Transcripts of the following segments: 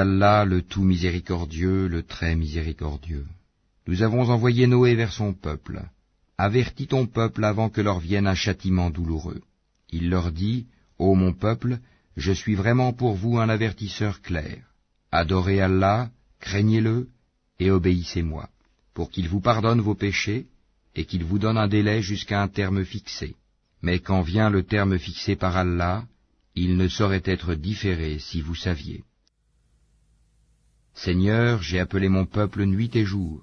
d'Allah, le tout miséricordieux, le très miséricordieux. Nous avons envoyé Noé vers son peuple. Avertis ton peuple avant que leur vienne un châtiment douloureux. Il leur dit, ô mon peuple, je suis vraiment pour vous un avertisseur clair. Adorez Allah, craignez-le, et obéissez-moi, pour qu'il vous pardonne vos péchés, et qu'il vous donne un délai jusqu'à un terme fixé. Mais quand vient le terme fixé par Allah, il ne saurait être différé si vous saviez. Seigneur, j'ai appelé mon peuple nuit et jour,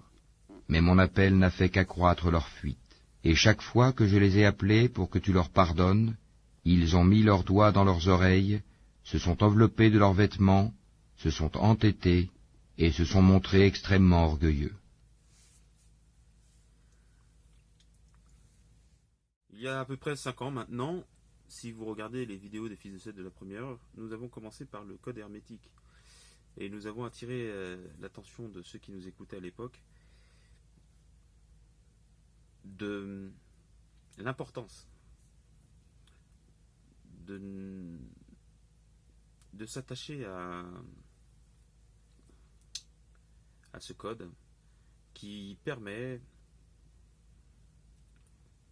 mais mon appel n'a fait qu'accroître leur fuite. Et chaque fois que je les ai appelés pour que tu leur pardonnes, ils ont mis leurs doigts dans leurs oreilles, se sont enveloppés de leurs vêtements, se sont entêtés et se sont montrés extrêmement orgueilleux. Il y a à peu près 5 ans maintenant, si vous regardez les vidéos des fils de Seth de la première heure, nous avons commencé par le code hermétique. Et nous avons attiré l'attention de ceux qui nous écoutaient à l'époque de l'importance de s'attacher à ce code qui permet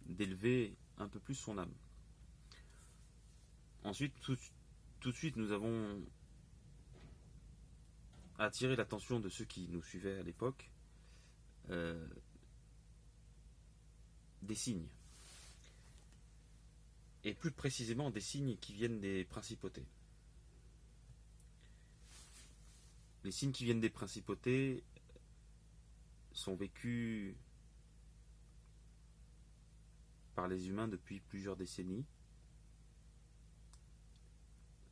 d'élever un peu plus son âme. Ensuite, tout de suite, nous avons attiré l'attention de ceux qui nous suivaient à l'époque des signes. Et plus précisément des signes qui viennent des principautés. Les signes qui viennent des principautés sont vécus par les humains depuis plusieurs décennies.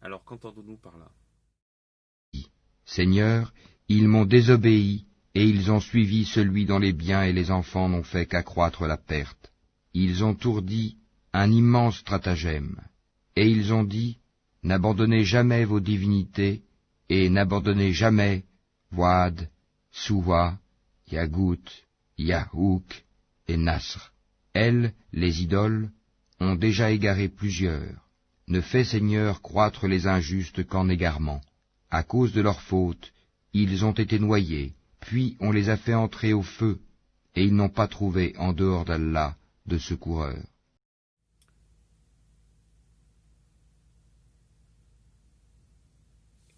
Alors qu'entendons-nous par là ? Seigneur, ils m'ont désobéi, et ils ont suivi celui dont les biens et les enfants n'ont fait qu'accroître la perte. Ils ont ourdi un immense stratagème, et ils ont dit, n'abandonnez jamais vos divinités, et n'abandonnez jamais Wad, Suwa, Yagout, Yahouk et Nasr. Elles, les idoles, ont déjà égaré plusieurs. Ne fais, Seigneur, croître les injustes qu'en égarement. À cause de leur faute, ils ont été noyés, puis on les a fait entrer au feu, et ils n'ont pas trouvé en dehors d'Allah de secoureur.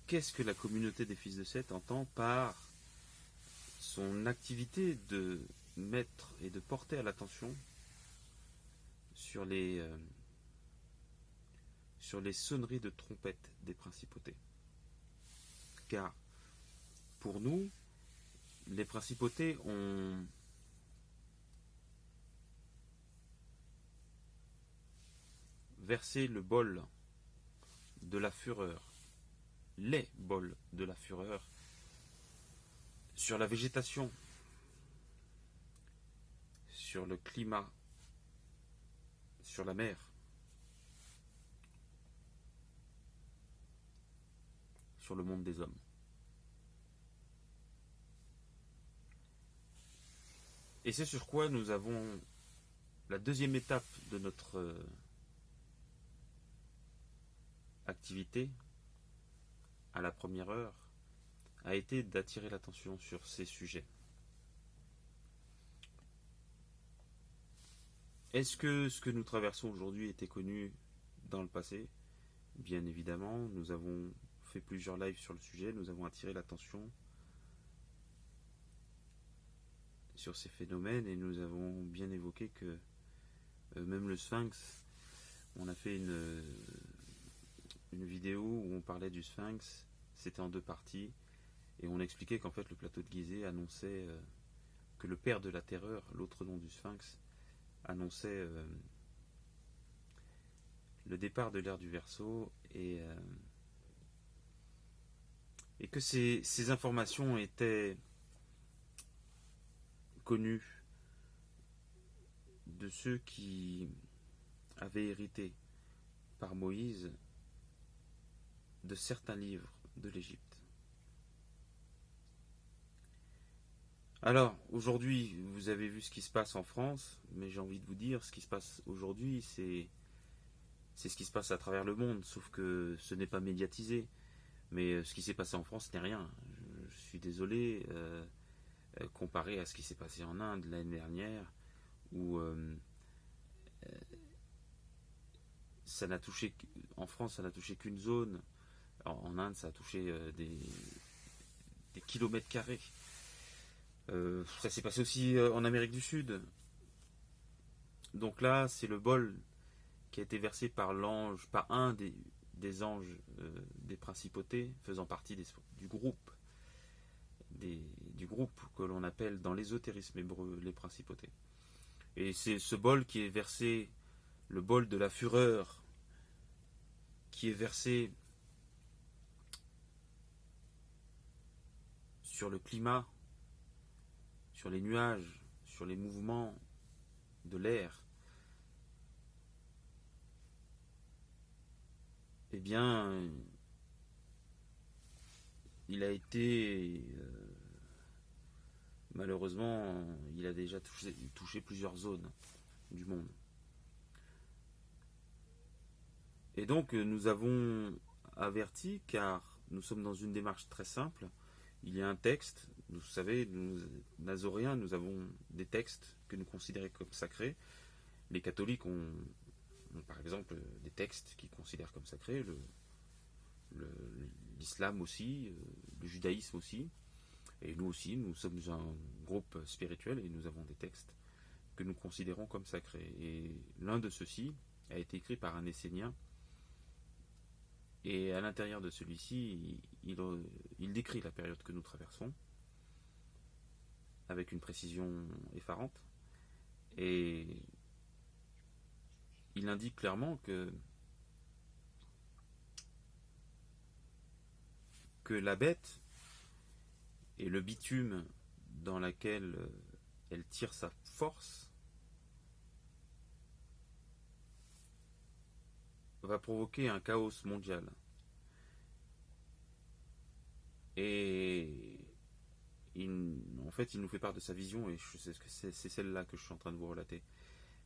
Qu'est-ce que la communauté des fils de Seth entend par son activité de mettre et de porter à l'attention sur les sonneries de trompette des principautés? Car pour nous, les principautés ont versé le bol de la fureur, les bols de la fureur, sur la végétation, sur le climat, sur la mer, sur le monde des hommes. Et c'est sur quoi nous avons la deuxième étape de notre activité à la première heure a été d'attirer l'attention sur ces sujets. Est-ce que ce que nous traversons aujourd'hui était connu dans le passé? Bien évidemment, nous avons fait plusieurs lives sur le sujet, nous avons attiré l'attention sur ces phénomènes et nous avons bien évoqué que même le Sphinx, on a fait une vidéo où on parlait du Sphinx, c'était en 2 parties, et on expliquait qu'en fait le plateau de Gizeh annonçait que le père de la terreur, l'autre nom du Sphinx, annonçait le départ de l'ère du Verseau, et que ces informations étaient connues de ceux qui avaient hérité par Moïse de certains livres de l'Égypte. Alors, aujourd'hui, vous avez vu ce qui se passe en France, mais j'ai envie de vous dire, ce qui se passe aujourd'hui, c'est ce qui se passe à travers le monde, sauf que ce n'est pas médiatisé. Mais ce qui s'est passé en France n'est rien. Je suis désolé, comparé à ce qui s'est passé en Inde l'année dernière, où ça n'a touché, en France, ça n'a touché qu'une zone. En Inde, ça a touché des kilomètres carrés. Ça s'est passé aussi en Amérique du Sud. Donc là, c'est le bol qui a été versé par l'ange, par un des anges des principautés, faisant partie du groupe que l'on appelle dans l'ésotérisme hébreu les principautés. Et c'est ce bol qui est versé, le bol de la fureur, qui est versé sur le climat, sur les nuages, sur les mouvements de l'air. Eh bien, il a été, malheureusement, il a déjà touché plusieurs zones du monde. Et donc, nous avons averti, car nous sommes dans une démarche très simple. Il y a un texte, vous savez, nous, Nazoréens, nous avons des textes que nous considérons comme sacrés. Les catholiques ont par exemple des textes qu'ils considèrent comme sacrés, l'islam aussi, le judaïsme aussi, et nous aussi, nous sommes un groupe spirituel et nous avons des textes que nous considérons comme sacrés. Et l'un de ceux-ci a été écrit par un Essénien, et à l'intérieur de celui-ci, il décrit la période que nous traversons, avec une précision effarante, et il indique clairement que la bête et le bitume dans lequel elle tire sa force va provoquer un chaos mondial. Et en fait, il nous fait part de sa vision, et c'est celle-là que je suis en train de vous relater.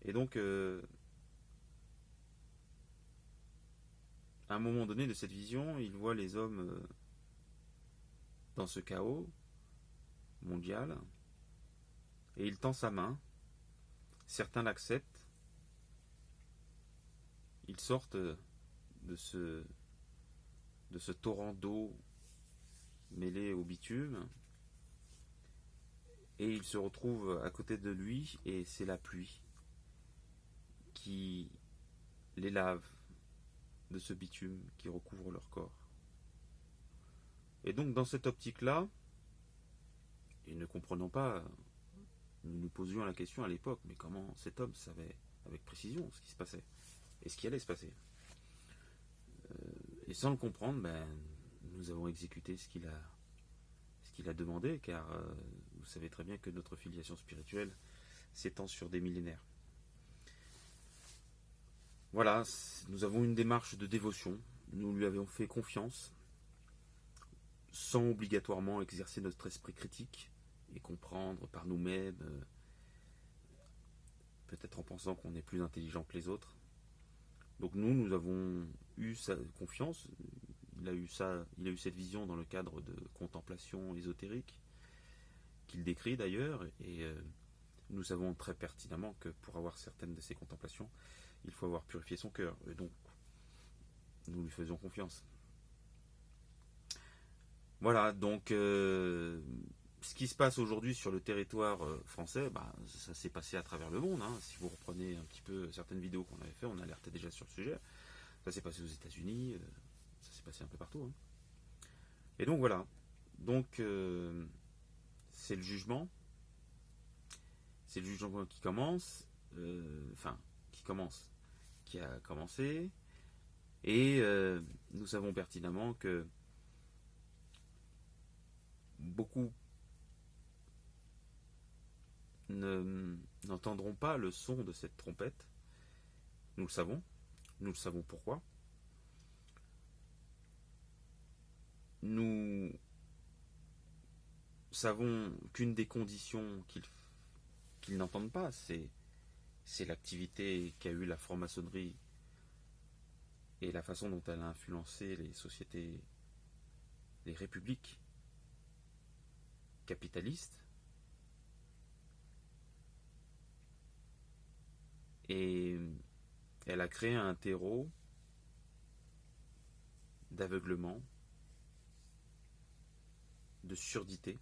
Et donc, à un moment donné de cette vision, il voit les hommes dans ce chaos mondial, et il tend sa main. Certains l'acceptent. Ils sortent de ce torrent d'eau mêlé au bitume, et ils se retrouvent à côté de lui, et c'est la pluie qui les lave de ce bitume qui recouvre leur corps. Et donc dans cette optique-là, et ne comprenons pas, nous nous posions la question à l'époque, mais comment cet homme savait avec précision ce qui se passait et ce qui allait se passer. Et sans le comprendre, nous avons exécuté ce qu'il a demandé, car vous savez très bien que notre filiation spirituelle s'étend sur des millénaires. Voilà, nous avons une démarche de dévotion, nous lui avons fait confiance, sans obligatoirement exercer notre esprit critique et comprendre par nous-mêmes, peut-être en pensant qu'on est plus intelligent que les autres. Donc nous avons eu sa confiance. Il a eu cette vision dans le cadre de contemplation ésotérique, qu'il décrit d'ailleurs, et nous savons très pertinemment que pour avoir certaines de ces contemplations, il faut avoir purifié son cœur, et donc nous lui faisons confiance. Voilà, donc ce qui se passe aujourd'hui sur le territoire français, ça s'est passé à travers le monde. Si vous reprenez un petit peu certaines vidéos qu'on avait fait, on alertait déjà sur le sujet. Ça s'est passé aux États-Unis, ça s'est passé un peu partout. Et donc voilà, donc c'est le jugement. C'est le jugement qui commence, qui a commencé, et nous savons pertinemment que beaucoup n'entendront pas le son de cette trompette. Nous le savons pourquoi. Nous savons qu'une des conditions qu'ils n'entendent pas, c'est l'activité qu'a eu la franc-maçonnerie et la façon dont elle a influencé les sociétés les républiques capitalistes, et elle a créé un terreau d'aveuglement, de surdité,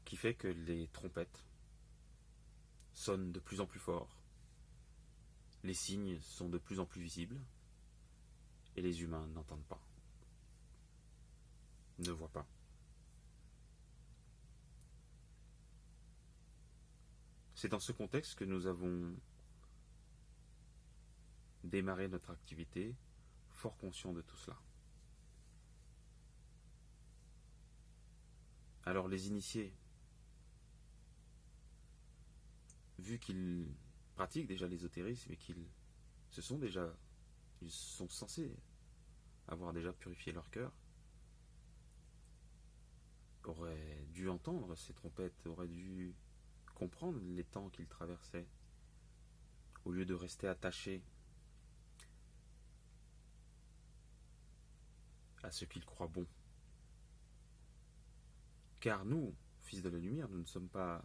qui fait que les trompettes sonnent de plus en plus fort, les signes sont de plus en plus visibles, et les humains n'entendent pas, ne voient pas. C'est dans ce contexte que nous avons démarré notre activité, fort conscients de tout cela. Alors les initiés, vu qu'ils pratiquent déjà l'ésotérisme et qu'ils ils sont censés avoir déjà purifié leur cœur, auraient dû entendre ces trompettes, auraient dû comprendre les temps qu'ils traversaient, au lieu de rester attachés à ce qu'ils croient bon. Car nous, fils de la lumière, nous ne sommes pas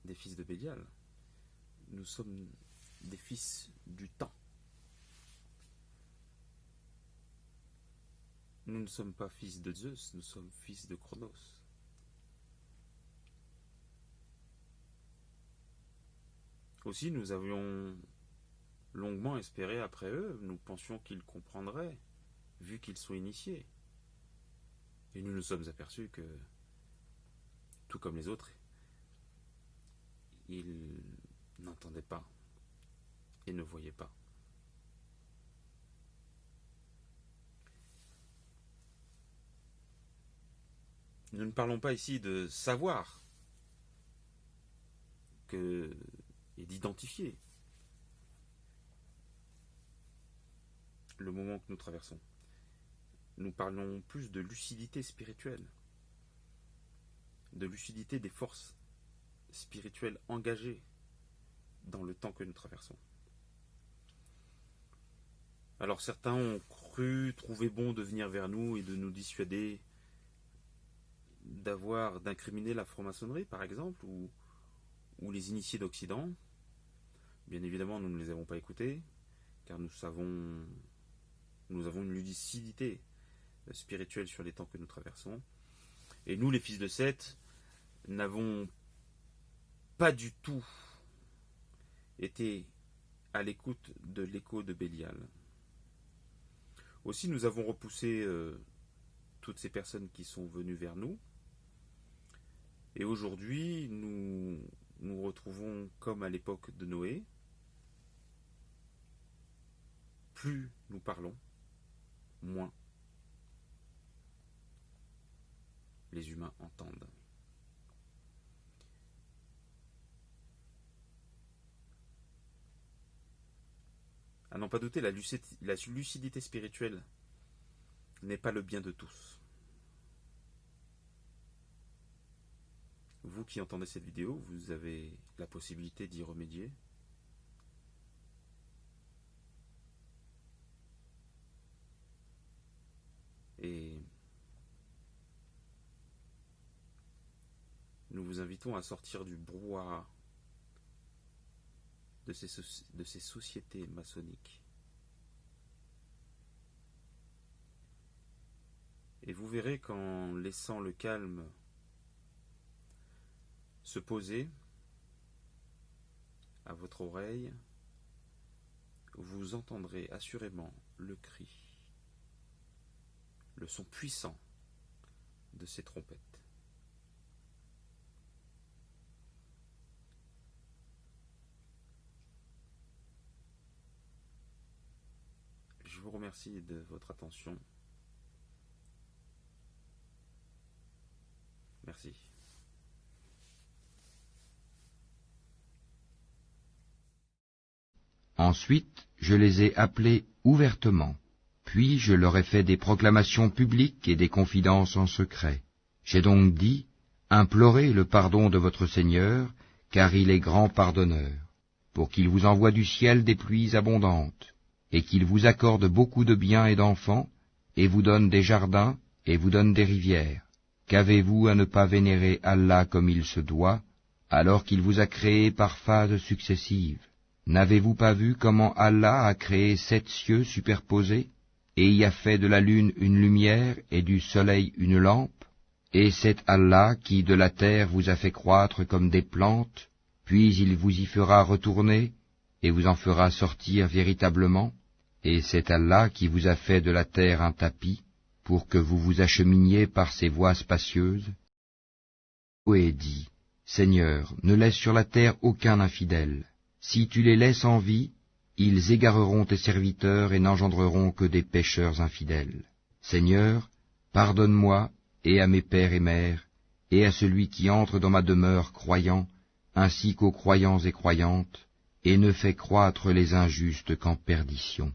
des fils de Bélial, nous sommes des fils du temps. Nous ne sommes pas fils de Zeus, nous sommes fils de Chronos. Aussi, nous avions longuement espéré après eux, nous pensions qu'ils comprendraient, vu qu'ils sont initiés. Et nous nous sommes aperçus que, tout comme les autres, ils n'entendaient pas et ne voyaient pas. Nous ne parlons pas ici de savoir et d'identifier le moment que nous traversons. Nous parlons plus de lucidité spirituelle, de lucidité des forces spirituelles engagées dans le temps que nous traversons. Alors certains ont trouvé bon de venir vers nous et de nous dissuader d'incriminer la franc-maçonnerie par exemple, ou les initiés d'Occident. Bien évidemment, nous ne les avons pas écoutés, car nous avons une lucidité spirituelle sur les temps que nous traversons. Et nous, les fils de Seth, n'avons pas du tout été à l'écoute de l'écho de Bélial. Aussi, nous avons repoussé toutes ces personnes qui sont venues vers nous. Et aujourd'hui, nous nous retrouvons comme à l'époque de Noé. Plus nous parlons, moins les humains entendent. À n'en pas douter, la lucidité spirituelle n'est pas le bien de tous. Vous qui entendez cette vidéo, vous avez la possibilité d'y remédier. Et nous vous invitons à sortir du brouhaha de ces sociétés maçonniques. Et vous verrez qu'en laissant le calme se poser à votre oreille, vous entendrez assurément le cri, le son puissant de ces trompettes. Je vous remercie de votre attention. Merci. Ensuite, je les ai appelés ouvertement, puis je leur ai fait des proclamations publiques et des confidences en secret. J'ai donc dit, implorez le pardon de votre Seigneur, car il est grand pardonneur, pour qu'il vous envoie du ciel des pluies abondantes, et qu'il vous accorde beaucoup de biens et d'enfants, et vous donne des jardins, et vous donne des rivières. Qu'avez-vous à ne pas vénérer Allah comme il se doit, alors qu'il vous a créé par phases successives? N'avez-vous pas vu comment Allah a créé 7 cieux superposés, et y a fait de la lune une lumière, et du soleil une lampe? Et c'est Allah qui de la terre vous a fait croître comme des plantes, puis il vous y fera retourner, et vous en fera sortir véritablement, et c'est Allah qui vous a fait de la terre un tapis, pour que vous vous acheminiez par ses voies spacieuses. Noé dit, Seigneur, ne laisse sur la terre aucun infidèle. Si tu les laisses en vie, ils égareront tes serviteurs et n'engendreront que des pécheurs infidèles. Seigneur, pardonne-moi, et à mes pères et mères, et à celui qui entre dans ma demeure croyant, ainsi qu'aux croyants et croyantes, et ne fais croître les injustes qu'en perdition.